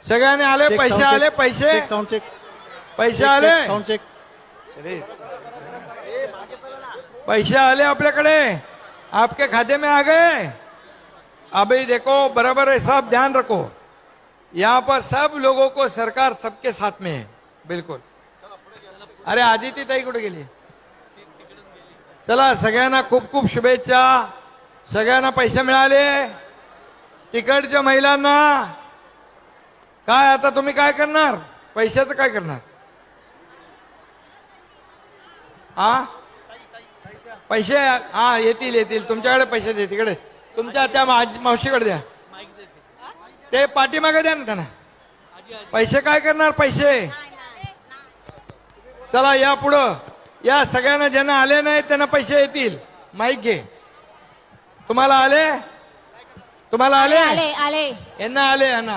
सगळ्यांनी आले पैसे आले पैसे साउंड चेक पैसे आले साउंड चेक पैसे आले आपल्याकडे आपके खाते में आ गए। अभी देखो बराबर है सब ध्यान रखो यहाँ पर सब लोगों को सरकार सबके साथ में है बिल्कुल। अरे आदिती ताई कुठे गेली? चला सगळ्यांना खूप खूप शुभेच्छा। सगळ्यांना पैसे मिळाले तिकडच्या महिलांना। काय आता तुम्ही काय करणार? पैशाचं काय करणार? हा पैसे हा येतील येतील तुमच्याकडे पैसे दे तिकडे तुमच्या त्या मावशीकडे द्या ते पाठीमागे द्या ना त्यांना पैसे। काय करणार पैसे? चला या पुढं या सगळ्यांना ज्यांना आले नाही त्यांना पैसे येतील। माईक घे। तुम्हाला आले? तुम्हाला आले? आले आले यांना आले यांना